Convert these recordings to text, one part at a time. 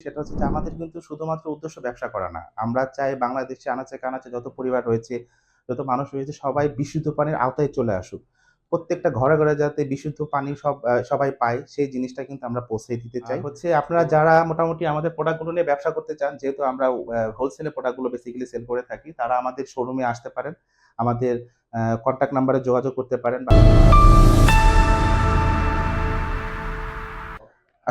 সেটা হচ্ছে যে আমাদের কিন্তু শুধুমাত্র উদ্দেশ্য ব্যবসা করা না। আমরা চাই বাংলাদেশে আনাচে-কানাচে যত পরিবার রয়েছে, যত মানুষ রয়েছে সবাই বিশুদ্ধ পানির আওতায় চলে আসুক। প্রত্যেকটা ঘরে যাতে বিশুদ্ধ পানি সবাই পায় সেই জিনিসটা কিন্তু আমরা পৌঁছে দিতে চাই। হচ্ছে আপনারা যারা মোটামুটি আমাদের প্রোডাক্ট গুলো নিয়ে ব্যবসা করতে চান, যেহেতু আমরা হোলসেলে প্রোডাক্ট গুলো বেসিক্যালি সেল করে থাকি, তারা আমাদের শোরুমে আসতে পারেন। আমাদের কনট্যাক্ট নাম্বারে যোগাযোগ করতে পারেন।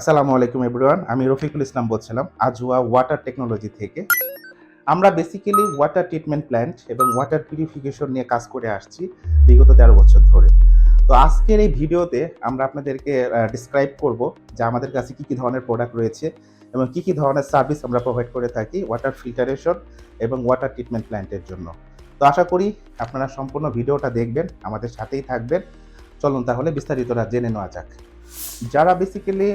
আসসালামু আলাইকুম এভরিওয়ান। আমি রফিকুল ইসলাম বলছিলাম আজওয়া ওয়াটার টেকনোলজি থেকে। আমরা বেসিক্যালি ওয়াটার ট্রিটমেন্ট প্ল্যান্ট এবং ওয়াটার পিউরিফিকেশন নিয়ে কাজ করে আসছি বিগত ১৩ বছর ধরে। তো আজকের এই ভিডিওতে আমরা আপনাদেরকে ডিসক্রাইব করব যে আমাদের কাছে কি ধরনের প্রোডাক্ট রয়েছে এবং কি ধরনের সার্ভিস আমরা প্রোভাইড করে থাকি ওয়াটার ফিল্টারেশন এবং ওয়াটার ট্রিটমেন্ট প্ল্যান্টের জন্য। তো আশা করি আপনারা সম্পূর্ণ ভিডিওটা দেখবেন, আমাদের সাথেই থাকবেন। চলুন তাহলে বিস্তারিতটা জেনে নেওয়া যাক। যারা বেসিক্যালি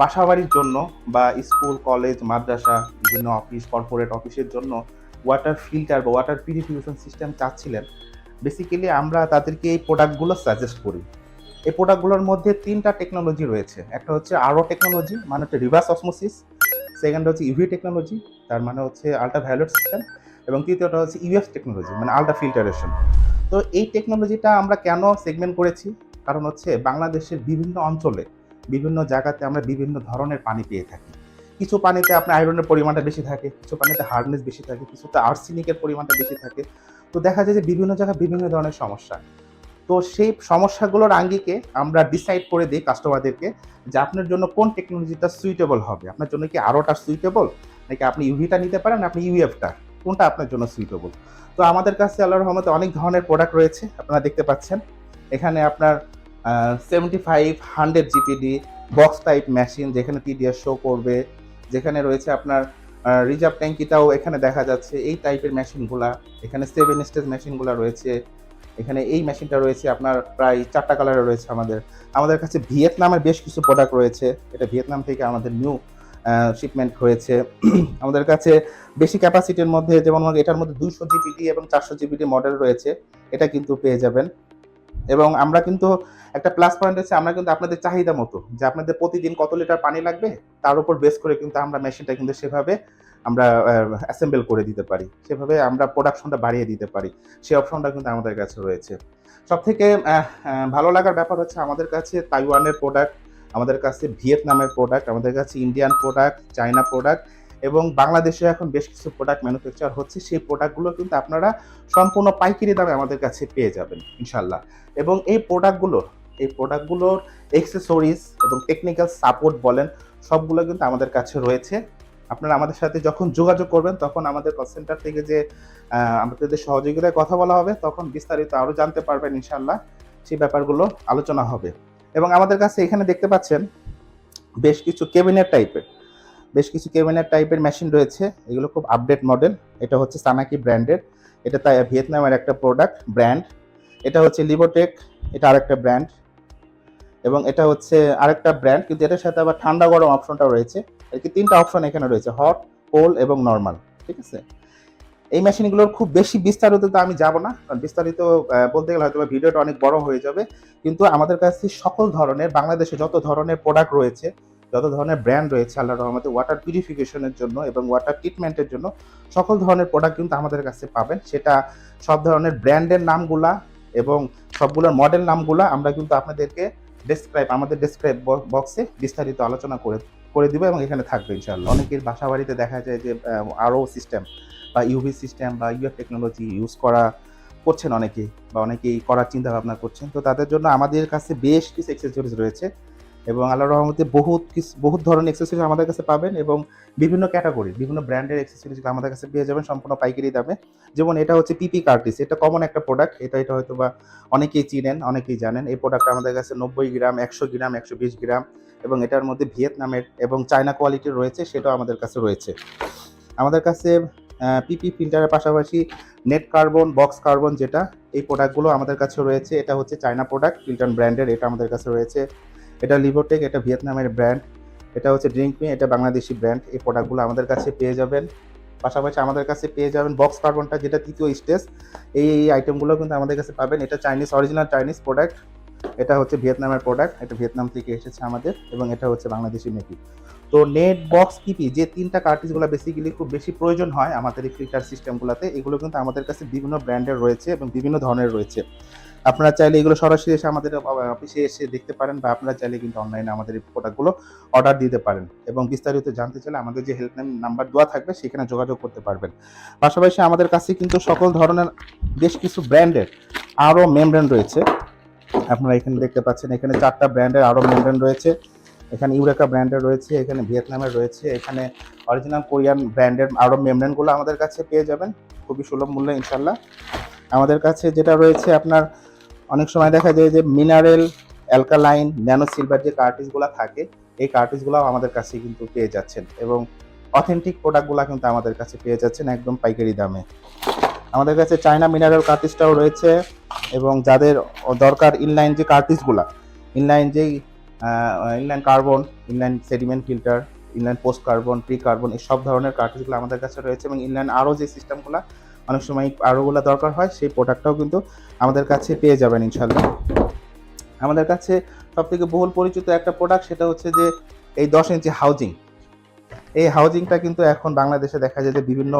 বাসাবাড়ির জন্য বা স্কুল, কলেজ, মাদ্রাসা, বিভিন্ন অফিস, কর্পোরেট অফিসের জন্য ওয়াটার ফিল্টার বা ওয়াটার পিউরিফিকেশন সিস্টেম চাচ্ছিলেন, বেসিক্যালি আমরা তাদেরকে এই প্রোডাক্টগুলো সাজেস্ট করি। এই প্রোডাক্টগুলোর মধ্যে ৩টা টেকনোলজি রয়েছে। একটা হচ্ছে আরও টেকনোলজি, মানে হচ্ছে রিভার্স অসমোসিস। সেকেন্ড হচ্ছে ইউভি টেকনোলজি, তার মানে হচ্ছে আল্ট্রাভায়োলেট সিস্টেম। এবং তৃতীয়টা হচ্ছে ইউএফ টেকনোলজি, মানে আল্ট্রা ফিল্টারেশন। তো এই টেকনোলজিটা আমরা কেন সেগমেন্ট করেছি? কারণ হচ্ছে বাংলাদেশের বিভিন্ন অঞ্চলে, বিভিন্ন জায়গাতে আমরা বিভিন্ন ধরনের পানি পেয়ে থাকি। কিছু পানিতে আপনার আয়রনের পরিমাণটা বেশি থাকে, কিছু পানিতে হার্ডনেস বেশি থাকে, কিছুতে আর্সেনিকের পরিমাণটা বেশি থাকে। তো দেখা যায় যে বিভিন্ন জায়গায় বিভিন্ন ধরনের সমস্যা। তো সেই সমস্যাগুলোর আঙ্গিকে আমরা ডিসাইড করে দিই কাস্টমারদেরকে যে আপনার জন্য কোন টেকনোলজিটা সুইটেবল হবে। আপনার জন্য কি আরওটা সুইটেবল, নাকি আপনি ইউভিটা নিতে পারেন, আপনি ইউএফটা, কোনটা আপনার জন্য সুইটেবল? তো আমাদের কাছে আল্লাহর রহমতে অনেক ধরনের প্রোডাক্ট রয়েছে, আপনারা দেখতে পাচ্ছেন। এখানে আপনার 75, 100 জিপিডি বক্স টাইপ মেশিন, যেখানে টিডিএস শো করবে, যেখানে রয়েছে আপনার রিজার্ভ ট্যাঙ্কিটাও এখানে দেখা যাচ্ছে। এই টাইপের মেশিনগুলা, এখানে 7 স্টেজ মেশিনগুলা রয়েছে। এখানে এই মেশিনটা রয়েছে আপনার প্রায় 4টা কালারে রয়েছে। আমাদের কাছে ভিয়েতনামের বেশ কিছু প্রোডাক্ট রয়েছে। এটা ভিয়েতনাম থেকে আমাদের নিউ শিপমেন্ট হয়েছে। আমাদের কাছে বেশি ক্যাপাসিটির মধ্যে, যেমন এটার মধ্যে 200 জিপিডি এবং 400 জিপিডি মডেল রয়েছে, এটা কিন্তু পেয়ে যাবেন। এবং আমরা কিন্তু একটা প্লাস পয়েন্ট হচ্ছে, আমরা কিন্তু আপনাদের চাহিদা মতো, যে আপনাদের প্রতিদিন কত লিটার পানি লাগবে তার উপর বেস করে কিন্তু আমরা মেশিনটা কিন্তু সেভাবে আমরা অ্যাসেম্বল করে দিতে পারি, সেভাবে আমরা প্রোডাকশনটা বাড়িয়ে দিতে পারি। সেই অপশনটা কিন্তু আমাদের কাছে রয়েছে। সবথেকে ভালো লাগার ব্যাপার হচ্ছে আমাদের কাছে তাইওয়ানের প্রোডাক্ট, আমাদের কাছে ভিয়েতনামের প্রোডাক্ট, আমাদের কাছে ইন্ডিয়ান প্রোডাক্ট, চায়না প্রোডাক্ট এবং বাংলাদেশে এখন বেশ কিছু প্রোডাক্ট ম্যানুফ্যাকচার হচ্ছে। সেই প্রোডাক্টগুলো কিন্তু আপনারা সম্পূর্ণ পাইকারি দামে আমাদের কাছে পেয়ে যাবেন ইনশাল্লাহ। এবং এই প্রোডাক্টগুলোর অ্যাক্সেসরিজ এবং টেকনিক্যাল সাপোর্ট বলেন, সবগুলো কিন্তু আমাদের কাছে রয়েছে। আপনারা আমাদের সাথে যখন যোগাযোগ করবেন, তখন আমাদের কল সেন্টার থেকে যে আমাদের সহযোগিতায় কথা বলা হবে, তখন বিস্তারিত আরও জানতে পারবেন ইনশাল্লাহ। সেই ব্যাপারগুলো আলোচনা হবে। এবং আমাদের কাছে এখানে দেখতে পাচ্ছেন বেশ কিছু কেবিনেট টাইপের মেশিন রয়েছে। এগুলো খুব আপডেট মডেল। এটা হচ্ছে সানাকি ব্র্যান্ডের, এটা তাই ভিয়েতনামের একটা প্রোডাক্ট ব্র্যান্ড। এটা হচ্ছে লিবোটেক, এটা আরেকটা ব্র্যান্ড। এবং এটা হচ্ছে আরেকটা ব্র্যান্ড, কিন্তু এটার সাথে আবার ঠান্ডা গরম অপশনটাও রয়েছে। আর কি 3টা অপশন এখানে রয়েছে, হট, কোল্ড এবং নর্মাল। ঠিক আছে। এই মেশিনগুলোর খুব বেশি বিস্তারিত তো আমি যাব না, কারণ বিস্তারিত বলতে গেলে হয়তো ভিডিওটা অনেক বড় হয়ে যাবে। কিন্তু আমাদের কাছে সকল ধরনের, বাংলাদেশে যত ধরনের প্রোডাক্ট রয়েছে, যত ধরনের ব্র্যান্ড রয়েছে আল্লাহর রহমতে ওয়াটার পিউরিফিকেশনের জন্য এবং ওয়াটার ট্রিটমেন্টের জন্য, সকল ধরনের প্রোডাক্ট কিন্তু আমাদের কাছে পাবেন। সেটা সব ধরনের ব্র্যান্ডের নামগুলা এবং সবগুলোর মডেল নামগুলা আমরা কিন্তু আপনাদেরকে আমাদের ডেসক্রাইব বক্সে বিস্তারিত আলোচনা করে দিব এবং এখানে থাকবে ইনশাআল্লাহ। অনেকের বাসা বাড়িতে দেখা যায় যে আরও সিস্টেম বা ইউভি সিস্টেম বা ইউএফ টেকনোলজি ইউজ করছেন অনেকেই, বা অনেকেই করার চিন্তা ভাবনা করছেন। তো তাদের জন্য আমাদের কাছে বেশ কিছু অ্যাক্সেসরিজ রয়েছে এবং আল্লাহর রহমতে বহুত ধরনের অ্যাক্সেসরিজ আমাদের কাছে পাবেন। এবং বিভিন্ন ক্যাটাগরি, বিভিন্ন ব্র্যান্ডের অ্যাক্সেসরিজ আমাদের কাছে পেয়ে যাবেন সম্পূর্ণ পাইকারি দামে। যেমন এটা হচ্ছে পিপি কার্টিস, এটা কমন একটা প্রোডাক্ট। এটা হয়তো বা অনেকেই চিনেন, অনেকেই জানেন। এই প্রোডাক্টটা আমাদের কাছে 90 গ্রাম, 100 গ্রাম, 120 গ্রাম এবং এটার মধ্যে ভিয়েতনামের এবং চায়না কোয়ালিটির রয়েছে, সেটাও আমাদের কাছে রয়েছে। আমাদের কাছে পিপি ফিল্টারের পাশাপাশি নেট কার্বন, বক্স কার্বন, যেটা এই প্রোডাক্টগুলো আমাদের কাছে রয়েছে। এটা হচ্ছে চায়না প্রোডাক্ট, ফিল্টন ব্র্যান্ডের, এটা আমাদের কাছে রয়েছে। এটা লিবোটেক, এটা ভিয়েতনামের ব্র্যান্ড। এটা হচ্ছে ড্রিঙ্ক মি, এটা বাংলাদেশি ব্র্যান্ড। এই প্রোডাক্টগুলো আমাদের কাছে পেয়ে যাবেন। পাশাপাশি আমাদের কাছে পেয়ে যাবেন বক্স কার্বনটা, যেটা 3য় স্টেজ। এই আইটেমগুলো কিন্তু আমাদের কাছে পাবেন। এটা অরিজিনাল চাইনিজ প্রোডাক্ট। এটা হচ্ছে ভিয়েতনামের প্রোডাক্ট, এটা ভিয়েতনাম থেকে এসেছে আমাদের, এবং এটা হচ্ছে বাংলাদেশি মেকিং। তো তো নেট, বক্স, কিপি যে 3টা কার্ট্রিজগুলো বেসিক্যালি খুব বেশি প্রয়োজন হয় আমাদের এই ফিল্টার সিস্টেমগুলোতে, এগুলো কিন্তু আমাদের কাছে বিভিন্ন ব্র্যান্ডের রয়েছে এবং বিভিন্ন ধরনের রয়েছে। আপনারা চাইলে এগুলো সরাসরি এসে আমাদের অফিসে এসে দেখতে পারেন, বা আপনারা চাইলে কিন্তু অনলাইনে আমাদের এই প্রোডাক্টগুলো অর্ডার দিতে পারেন, এবং বিস্তারিত জানতে চাইলে আমাদের যে হেল্পলাইন নাম্বার দেওয়া থাকবে সেখানে যোগাযোগ করতে পারবেন। পাশাপাশি আমাদের কাছে কিন্তু সকল ধরনের বেশ কিছু ব্র্যান্ডের আরও মেমব্রেন রয়েছে। আপনারা এখানে দেখতে পাচ্ছেন, এখানে 4টা ব্র্যান্ডের আরও মেমব্রেন রয়েছে। এখানে ইউরেকা ব্র্যান্ডের রয়েছে, এখানে ভিয়েতনামের রয়েছে, এখানে অরিজিনাল কোরিয়ান ব্র্যান্ডের আরও মেমব্রেনগুলো আমাদের কাছে পেয়ে যাবেন খুবই সুলভ মূল্যে ইনশাল্লাহ। আমাদের কাছে যেটা রয়েছে, আপনার অনেক সময় দেখা যায় যে মিনারেল, অ্যালকালাইন, ন্যানো সিলভার যে কার্ট্রিজগুলো থাকে, এই কার্ট্রিজগুলো আমাদের কাছে কিন্তু পেয়ে যাচ্ছেন, এবং অথেন্টিক প্রোডাক্টগুলো কিন্তু আমাদের কাছে পেয়ে যাচ্ছেন একদম পাইকারি দামে। আমাদের কাছে চায়না মিনারেল কার্ট্রিজটাও রয়েছে, এবং যাদের দরকার ইনলাইন যে কার্ট্রিজগুলো, ইনলাইন যেই inline carbon, inline sediment filter, inline post carbon, pre carbon, এই সব ধরনের কার্ট্রিজগুলো আমাদের কাছে রয়েছে, এবং ইনলাইন আরও যে সিস্টেমগুলো অনেক সময় আরোগুলো দরকার হয়, সেই প্রোডাক্টটাও কিন্তু আমাদের কাছে পেয়ে যাবেন ইনশাল্লাহ। আমাদের কাছে সবথেকে বহুল পরিচিত একটা প্রোডাক্ট, সেটা হচ্ছে যে এই 10 ইঞ্চি হাউজিং। এই হাউজিংটা কিন্তু এখন বাংলাদেশে দেখা যায় যে বিভিন্ন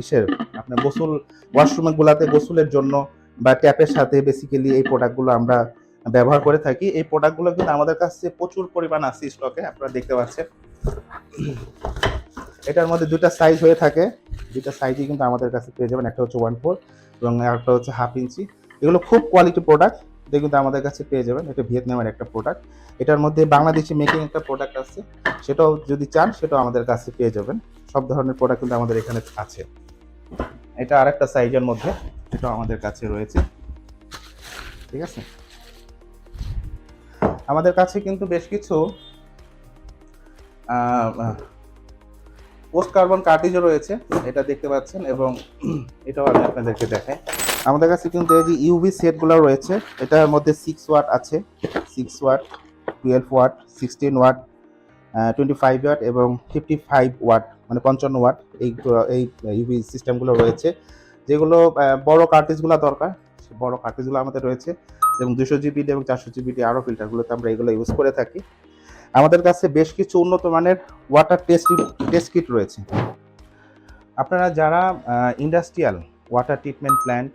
ইসের আপনার গোসল ওয়াশরুমগুলোতে গোসলের জন্য বা ট্যাপের সাথে বেসিক্যালি এই প্রোডাক্টগুলো আমরা ব্যবহার করে থাকি। এই প্রোডাক্টগুলো কিন্তু আমাদের কাছে প্রচুর পরিমাণ আছে স্টকে, আপনারা দেখতে পাচ্ছেন। এটার মধ্যে 2টা সাইজ হয়ে থাকে, 2টা সাইজই কিন্তু আমাদের কাছে পেয়ে যাবেন। একটা হচ্ছে 1/4 এবং একটা হচ্ছে 1/2 ইঞ্চি। এগুলো খুব কোয়ালিটি প্রোডাক্ট, এটা কিন্তু আমাদের কাছে পেয়ে যাবেন। এটা ভিয়েতনামের একটা প্রোডাক্ট, এটার মধ্যে বাংলাদেশি মেকিং একটা প্রোডাক্ট আছে, সেটাও যদি চান সেটাও আমাদের কাছে পেয়ে যাবেন। সব ধরনের প্রোডাক্ট কিন্তু আমাদের এখানে আছে। এটা আরেকটা সাইজের মধ্যে, এটাও আমাদের কাছে রয়েছে, ঠিক আছে। আমাদের কাছে কিন্তু বেশ কিছু পোস্ট কার্বন কার্ট্রিজও রয়েছে, এটা দেখতে পাচ্ছেন, এবং এটাও আমি আপনাদেরকে দেখাই। আমাদের কাছে কিন্তু এই যে ইউভি সেটগুলো রয়েছে, এটার মধ্যে 6 ওয়াট আছে, 6 ওয়াট, 12 ওয়াট, 16 ওয়াট, 25 ওয়াট এবং 55 ওয়াট, মানে 55 ওয়াট। এই ইউভি সিস্টেমগুলো রয়েছে, যেগুলো বড় কার্ট্রিজগুলো দরকার, বড় কার্ট্রিজগুলো আমাদের রয়েছে, এবং 200 জিবিডি এবং 400 জিবিডি আরও ফিল্টারগুলোতে আমরা এগুলো ইউজ করে থাকি। আমাদের কাছে বেশ কিছু উন্নত মানের ওয়াটার টেস্ট কিট রয়েছে। আপনারা যারা ইন্ডাস্ট্রিয়াল ওয়াটার ট্রিটমেন্ট প্ল্যান্ট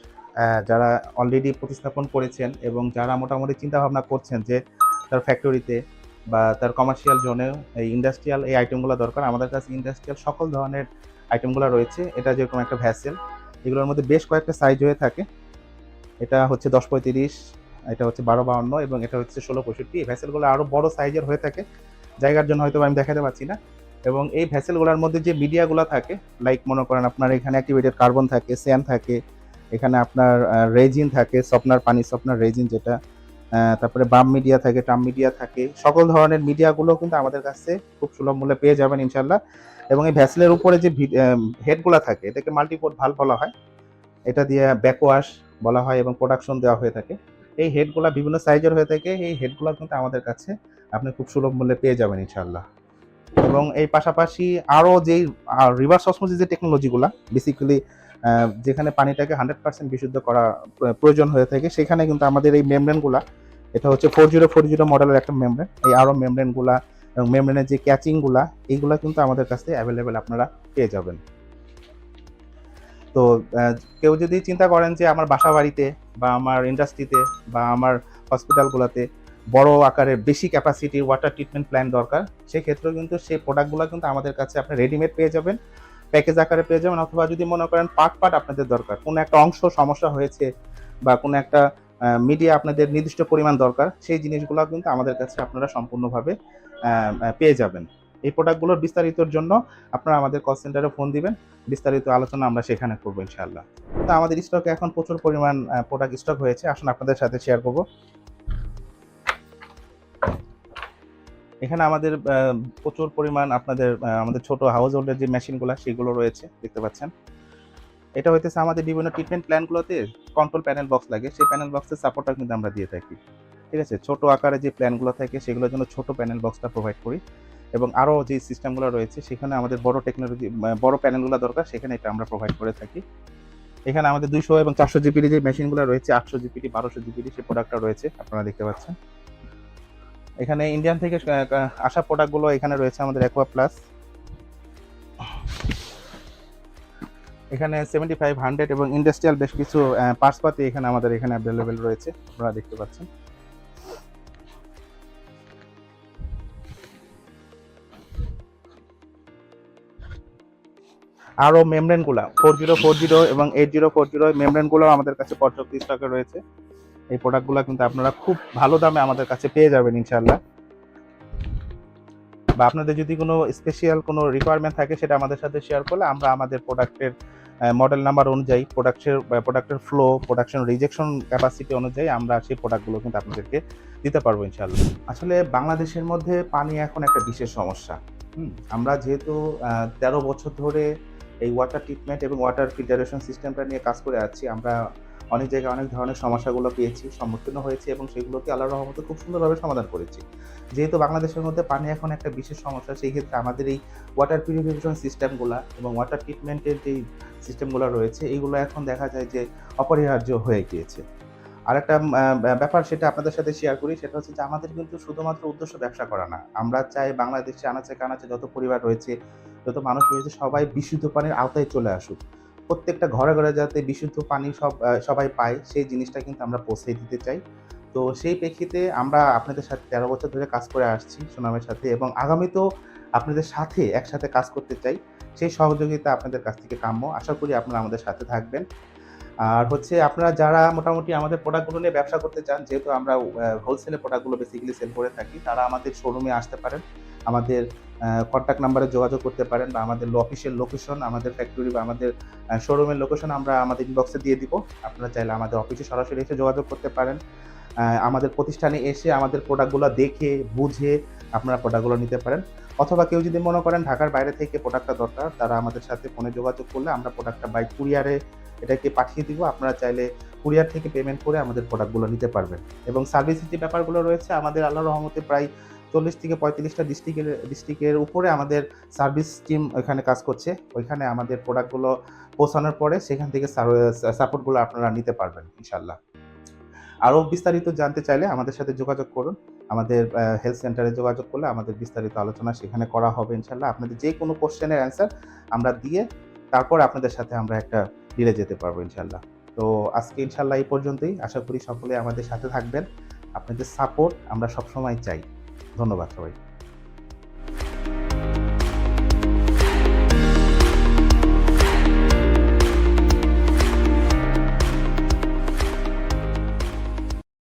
যারা অলরেডি প্রতিস্থাপন করেছেন, এবং যারা মোটামুটি চিন্তাভাবনা করছেন যে তার ফ্যাক্টরিতে বা তার কমার্শিয়াল জোনে এই ইন্ডাস্ট্রিয়াল এই আইটেমগুলো দরকার, আমাদের কাছে ইন্ডাস্ট্রিয়াল সকল ধরনের আইটেমগুলো রয়েছে। এটা যেরকম একটা ভ্যাসেল, এগুলোর মধ্যে বেশ কয়েকটা সাইজ হয়ে থাকে। এটা হচ্ছে 10-35, এটা হচ্ছে 12-52 এবং এটা হচ্ছে 16-65। এই ভ্যাসেলগুলো আরও বড় সাইজের হয়ে থাকে, জায়গার জন্য হয়তো আমি দেখাতে পারছি না। এবং এই ভ্যাসেলগুলোর মধ্যে যে মিডিয়াগুলো থাকে, লাইক মনে করেন আপনার এখানে অ্যাক্টিভেটেড কার্বন থাকে, স্যান থাকে, এখানে আপনার রেজিন থাকে, সফটনার, পানি সফটনার রেজিন যেটা, তারপরে বাম মিডিয়া থাকে, টাম মিডিয়া থাকে, সকল ধরনের মিডিয়াগুলো কিন্তু আমাদের কাছে খুব সুলভ মূল্যে পেয়ে যাবেন ইনশাল্লাহ। এবং এই ভ্যাসেলের উপরে যে হেডগুলো থাকে, এটাকে মাল্টিপোর্ট ভালভ বলা হয়, এটা দিয়ে ব্যাকওয়াশ বলা হয় এবং প্রোডাকশন দেওয়া হয়ে থাকে। এই হেডগুলো বিভিন্ন সাইজের হয়ে থাকে, এই হেডগুলো কিন্তু আমাদের কাছে আপনি খুব সুলভ মূল্যে পেয়ে যাবেন ইনশাল্লাহ। এবং এই পাশাপাশি আরও যেই রিভার্স অসমোসিস যে টেকনোলজিগুলো, বেসিক্যালি যেখানে পানিটাকে 100% বিশুদ্ধ করা প্রয়োজন হয়ে থাকে, সেখানে কিন্তু আমাদের এই মেমব্রেনগুলা, এটা হচ্ছে 4040 মডেলের একটা মেমব্রেন। এই আরও মেমব্রেনগুলা এবং মেমব্রেনের যে ক্যাচিংগুলা, এইগুলা কিন্তু আমাদের কাছে অ্যাভেলেবেল আপনারা পেয়ে যাবেন। তো কেউ যদি চিন্তা করেন যে আমার বাসা বাড়িতে বা আমার ইন্ডাস্ট্রিতে বা আমার হসপিটালগুলোতে বড় আকারের বেশি ক্যাপাসিটির ওয়াটার ট্রিটমেন্ট প্ল্যান দরকার, সেক্ষেত্রেও কিন্তু সেই প্রোডাক্টগুলো কিন্তু আমাদের কাছে আপনি রেডিমেড পেয়ে যাবেন, প্যাকেজ আকারে পেয়ে যাবেন। অথবা যদি মনে করেন পার্ট আপনাদের দরকার, কোনো একটা অংশ সমস্যা হয়েছে বা কোনো একটা মিডিয়া আপনাদের নির্দিষ্ট পরিমাণ দরকার, সেই জিনিসগুলো কিন্তু আমাদের কাছে আপনারা সম্পূর্ণভাবে পেয়ে যাবেন। এই প্রোডাক্টগুলোর বিস্তারিতর জন্য আপনারা আমাদের কল সেন্টারে ফোন দিবেন, বিস্তারিত আলোচনা আমরা সেখানে করবো ইনশাআল্লাহ। তো আমাদের স্টকে এখন প্রচুর পরিমাণ প্রোডাক্ট স্টক হয়েছে, আসুন আপনাদের সাথে শেয়ার করব। এখানে আমাদের প্রচুর পরিমাণ আমাদের ছোট হাউস হোল্ডের যে মেশিনগুলো সেগুলো রয়েছে, দেখতে পাচ্ছেন। এটা হইতেছে আমাদের বিভিন্ন ট্রিটমেন্ট প্ল্যানগুলোতে কন্ট্রোল প্যানেল বক্স লাগে, সেই প্যানেল বক্সের সাপোর্টটা কিন্তু আমরা দিয়ে থাকি, ঠিক আছে। ছোট আকারে যে প্ল্যানগুলো থাকে সেগুলোর জন্য ছোট প্যানেল বক্সটা প্রোভাইড করি, এবং আরও যে সিস্টেমগুলো রয়েছে সেখানে আমাদের বড় টেকনোলজি বড় প্যানেলগুলো দরকার, সেখানে এটা আমরা প্রোভাইড করে থাকি। এখানে আমাদের 200 এবং 400 জিবির যে মেশিনগুলো রয়েছে, 800 জিবিটি, 1200 জিবিটি, সেই প্রোডাক্টটা রয়েছে, আপনারা দেখতে পাচ্ছেন। এখানে ইন্ডিয়ান থেকে আসা প্রোডাক্টগুলো এখানে রয়েছে আমাদের অ্যাকোয়া প্লাস। এখানে 75, 100 এবং ইন্ডাস্ট্রিয়াল বেশ কিছু পার্টসপাতি এখানে আমাদের এখানে অ্যাভেলেবেল রয়েছে, আপনারা দেখতে পাচ্ছেন। আরও মেমব্রেনগুলো 4040 এবং 8040 মেমব্রেনগুলো আমাদের কাছে পর্যাপ্ত স্টকে রয়েছে। এই প্রোডাক্টগুলো কিন্তু আপনারা খুব ভালো দামে আমাদের কাছে পেয়ে যাবেন ইনশাআল্লাহ। বা আপনাদের যদি কোনো স্পেশাল কোনো রিকোয়ারমেন্ট থাকে সেটা আমাদের সাথে শেয়ার করলে আমরা আমাদের প্রোডাক্টের মডেল নাম্বার অনুযায়ী, প্রোডাক্টের ফ্লো, প্রোডাকশন রিজেকশন ক্যাপাসিটি অনুযায়ী আমরা সেই প্রোডাক্টগুলো কিন্তু আপনাদেরকে দিতে পারবো ইনশাআল্লাহ। আসলে বাংলাদেশের মধ্যে পানি এখন একটা বিশেষ সমস্যা। আমরা যেহেতু 13 বছর ধরে এই ওয়াটার ট্রিটমেন্ট এবং ওয়াটার ফিল্টারেশন সিস্টেমটা নিয়ে কাজ করে আছি, আমরা অনেক জায়গায় অনেক ধরনের সমস্যাগুলো পেয়েছি, সম্মুখীন হয়েছি এবং সেগুলোকে আল্লাহর রহমতে খুব সুন্দরভাবে সমাধান করেছি। যেহেতু বাংলাদেশের মধ্যে পানি এখন একটা বিশেষ সমস্যা, সেই ক্ষেত্রে আমাদের এই ওয়াটার পিউরিফিকেশন সিস্টেমগুলো এবং ওয়াটার ট্রিটমেন্টের যেই সিস্টেমগুলো রয়েছে, এইগুলো এখন দেখা যায় যে অপরিহার্য হয়ে গিয়েছে। আরেকটা ব্যাপার সেটা আপনাদের সাথে শেয়ার করি, সেটা হচ্ছে যে আমাদের কিন্তু শুধুমাত্র উদ্দেশ্য ব্যবসা করা না। আমরা চাই বাংলাদেশে আনাচে কানাচে যত পরিবার রয়েছে, যত মানুষ রয়েছে সবাই বিশুদ্ধ পানির আওতায় চলে আসুক। প্রত্যেকটা ঘরে, ঘরে যাতে বিশুদ্ধ পানি সবাই পায় সেই জিনিসটা কিন্তু আমরা পৌঁছে দিতে চাই। তো সেই প্রেক্ষিতে আমরা আপনাদের সাথে 13 বছর ধরে কাজ করে আসছি সুনামের সাথে এবং আগামীতেও আপনাদের সাথে একসাথে কাজ করতে চাই। সেই সহযোগিতা আপনাদের কাছ থেকে কাম্য। আশা করি আপনারা আমাদের সাথে থাকবেন। আর হচ্ছে আপনারা যারা মোটামুটি আমাদের প্রোডাক্টগুলো নিয়ে ব্যবসা করতে চান, যেহেতু আমরা হোলসেলে প্রোডাক্টগুলো বেসিক্যালি সেল করে থাকি, তারা আমাদের শোরুমে আসতে পারেন। আমাদের কন্ট্যাক্ট নাম্বারে যোগাযোগ করতে পারেন বা আমাদের অফিসিয়াল লোকেশন, আমাদের ফ্যাক্টরি বা আমাদের শোরুমের লোকেশন আমরা আমাদের ইনবক্সে দিয়ে দিব। আপনারা চাইলে আমাদের অফিসে সরাসরি এসে যোগাযোগ করতে পারেন। আমাদের প্রতিষ্ঠানে এসে আমাদের প্রোডাক্টগুলো দেখে বুঝে আপনারা প্রোডাক্টগুলো নিতে পারেন। অথবা কেউ যদি মনে করেন ঢাকার বাইরে থেকে প্রোডাক্টটা দরকার, তারা আমাদের সাথে ফোনে যোগাযোগ করলে আমরা প্রোডাক্টটা বাই কুরিয়ারে এটাকে পাঠিয়ে দিব। আপনারা চাইলে কুরিয়ার থেকে পেমেন্ট করে আমাদের প্রোডাক্টগুলো নিতে পারবেন। এবং সার্ভিসের যে ব্যাপারগুলো রয়েছে, আমাদের আল্লাহর রহমতে প্রায় 40 থেকে 45টা ডিস্ট্রিক্টের উপরে আমাদের সার্ভিস টিম ওইখানে কাজ করছে। ওইখানে আমাদের প্রোডাক্টগুলো পৌঁছানোর পরে সেখান থেকে সাপোর্টগুলো আপনারা নিতে পারবেন ইনশাআল্লাহ। আরও বিস্তারিত জানতে চাইলে আমাদের সাথে যোগাযোগ করুন। আমাদের হেলথ সেন্টারে যোগাযোগ করলে আমাদের বিস্তারিত আলোচনা সেখানে করা হবে ইনশাআল্লাহ। আপনাদের যে কোনো কোয়েশ্চেনের অ্যান্সার আমরা দিয়ে তারপর আপনাদের সাথে আমরা একটা ডিলে যেতে পারবো ইনশাআল্লাহ। তো আজকে ইনশাআল্লাহ এই পর্যন্তই। আশা করি সকলে আমাদের সাথে থাকবেন। আপনাদের সাপোর্ট আমরা সবসময় চাই। ধন্যবাদ সবাইকে।